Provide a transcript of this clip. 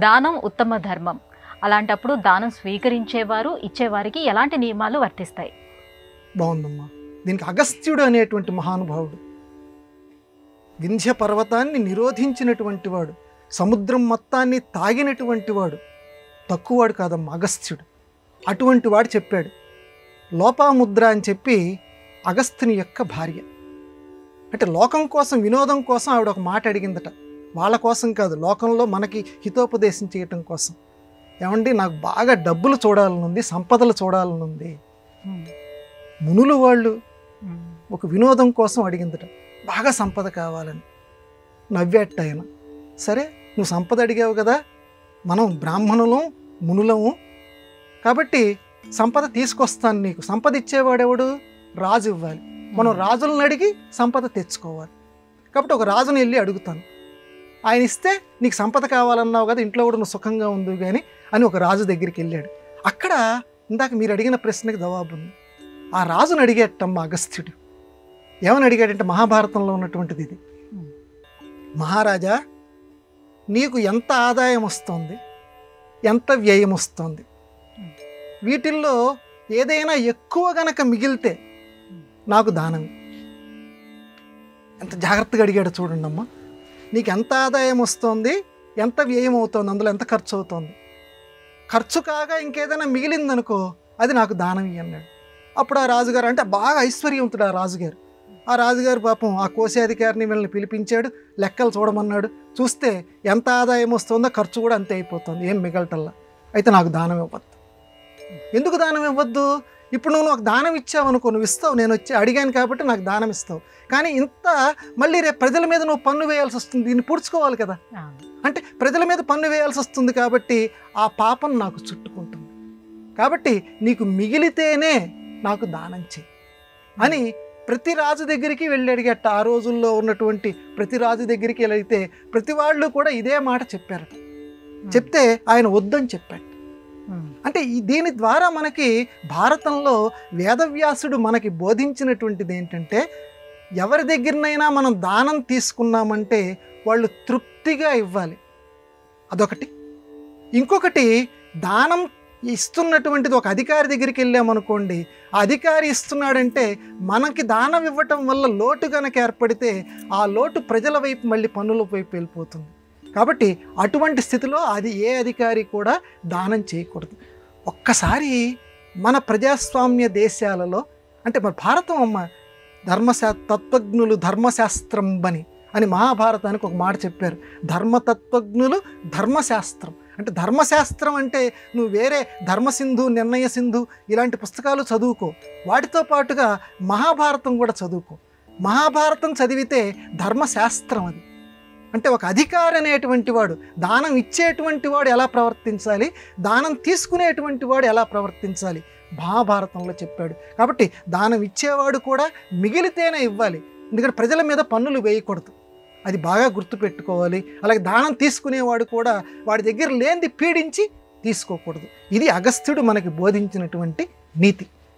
దానం ఉత్తమ ధర్మం. అలాంటప్పుడు దానం స్వీకరించేవారు, ఇచ్చేవారికి ఎలాంటి నియమాలు వర్తిస్తాయి? బాగుందమ్మా. దీనికి అగస్త్యుడు అనేటువంటి మహానుభావుడు, వింధ్య పర్వతాన్ని నిరోధించినటువంటి వాడు, సముద్రం మొత్తాన్ని తాగినటువంటి వాడు, తక్కువవాడు కాదమ్మా అగస్త్యుడు. అటువంటి వాడు చెప్పాడు. లోపాముద్ర అని చెప్పి అగస్త్యుని యొక్క భార్య, అంటే లోకం కోసం, వినోదం కోసం ఆవిడ ఒక మాట అడిగిందట. వాళ్ళ కోసం కాదు, లోకంలో మనకి హితోపదేశం చేయటం కోసం. ఏమండి, నాకు బాగా డబ్బులు చూడాలనుంది, సంపదలు చూడాలనుంది. మునులు వాళ్ళు ఒక వినోదం కోసం అడిగిందట, బాగా సంపద కావాలని. నవ్వేట ఆయన. సరే, నువ్వు సంపద అడిగావు కదా, మనం బ్రాహ్మణులం, మునులము, కాబట్టి సంపద తీసుకొస్తాను నీకు. సంపద ఇచ్చేవాడెవడు? రాజు ఇవ్వాలి. మనం రాజులను అడిగి సంపద తెచ్చుకోవాలి. కాబట్టి ఒక రాజుని వెళ్ళి అడుగుతాను, ఆయన ఇస్తే నీకు సంపద కావాలన్నావు కదా, ఇంట్లో కూడా నువ్వు సుఖంగా ఉంది కానీ అని ఒక రాజు దగ్గరికి వెళ్ళాడు. అక్కడ ఇందాక మీరు అడిగిన ప్రశ్నకి జవాబు ఉంది. ఆ రాజుని అడిగేటమ్మ అగస్త్యుడు. ఏమని అడిగాడంటే, మహాభారతంలో ఉన్నటువంటిది ఇది. మహారాజా, నీకు ఎంత ఆదాయం వస్తుంది, ఎంత వ్యయం వస్తుంది, వీటిల్లో ఏదైనా ఎక్కువ గనక మిగిలితే నాకు దానం. ఎంత జాగ్రత్తగా అడిగాడు చూడండి అమ్మ. నీకు ఎంత ఆదాయం వస్తుంది, ఎంత వ్యయం అవుతుంది, అందులో ఎంత ఖర్చు అవుతుంది, ఖర్చు కాగా ఇంకేదైనా మిగిలిందనుకో అది నాకు దానం అన్నాడు. అప్పుడు ఆ రాజుగారు, అంటే బాగా ఐశ్వర్యవంతుడు ఆ రాజుగారు. ఆ రాజుగారు పాపం ఆ కోశాధికారిని వీళ్ళని పిలిపించాడు, లెక్కలు చూడమన్నాడు. చూస్తే ఎంత ఆదాయం వస్తుందో ఖర్చు కూడా అంతే అయిపోతుంది, ఏం మిగలటల్లా. అయితే నాకు దానం ఇవ్వద్దు. ఎందుకు దానం ఇవ్వద్దు? ఇప్పుడు నువ్వు నాకు దానం ఇచ్చావనుకో, నువ్వు ఇస్తావు, నేను వచ్చి అడిగాను కాబట్టి నాకు దానం ఇస్తావు. కానీ ఇంత మళ్ళీ రేపు ప్రజల మీద నువ్వు పన్ను వేయాల్సి వస్తుంది, దీన్ని పూడ్చుకోవాలి కదా. అంటే ప్రజల మీద పన్ను వేయాల్సి వస్తుంది కాబట్టి ఆ పాపం నాకు చుట్టుకుంటుంది. కాబట్టి నీకు మిగిలితేనే నాకు దానం చేయి అని ప్రతి రాజు దగ్గరికి వెళ్ళి అడిగట. ఆ రోజుల్లో ఉన్నటువంటి ప్రతి రాజు దగ్గరికి వెళితే ప్రతి వాళ్ళు కూడా ఇదే మాట చెప్పారట. చెప్తే ఆయన వద్దని చెప్పాడు. అంటే దీని ద్వారా మనకి భారతంలో వేదవ్యాసుడు మనకి బోధించినటువంటిది ఏంటంటే, ఎవరి దగ్గరనైనా మనం దానం తీసుకున్నామంటే వాళ్ళు తృప్తిగా ఇవ్వాలి, అదొకటి. ఇంకొకటి, దానం ఇస్తున్నటువంటిది ఒక అధికారి దగ్గరికి వెళ్ళామనుకోండి, ఆ అధికారి ఇస్తున్నాడంటే మనకి దానం ఇవ్వటం వల్ల లోటు కనుక ఏర్పడితే ఆ లోటు ప్రజల వైపు మళ్ళీ పన్నుల వైపు వెళ్ళిపోతుంది. కాబట్టి అటువంటి స్థితిలో అది ఏ అధికారి కూడా దానం చేయకూడదు. ఒక్కసారి మన ప్రజాస్వామ్య దేశాలలో, అంటే మన భారతం అమ్మ, తత్వజ్ఞులు ధర్మశాస్త్రం అని మహాభారతానికి ఒక మాట చెప్పారు. ధర్మతత్వజ్ఞులు ధర్మశాస్త్రం. అంటే ధర్మశాస్త్రం అంటే నువ్వు వేరే ధర్మసింధు, నిర్ణయ సింధు ఇలాంటి పుస్తకాలు చదువుకో, వాటితో పాటుగా మహాభారతం కూడా చదువుకో. మహాభారతం చదివితే ధర్మశాస్త్రం అది. అంటే ఒక అధికారి అనేటువంటి వాడు, దానం ఇచ్చేటువంటి వాడు ఎలా ప్రవర్తించాలి, దానం తీసుకునేటువంటి వాడు ఎలా ప్రవర్తించాలి, మహాభారతంలో చెప్పాడు. కాబట్టి దానం ఇచ్చేవాడు కూడా మిగిలితేనే ఇవ్వాలి, ఎందుకంటే ప్రజల మీద పన్నులు వేయకూడదు, అది బాగా గుర్తుపెట్టుకోవాలి. అలాగే దానం తీసుకునేవాడు కూడా వాడి దగ్గర లేనిది పీడించి తీసుకోకూడదు. ఇది అగస్త్యుడు మనకి బోధించినటువంటి నీతి.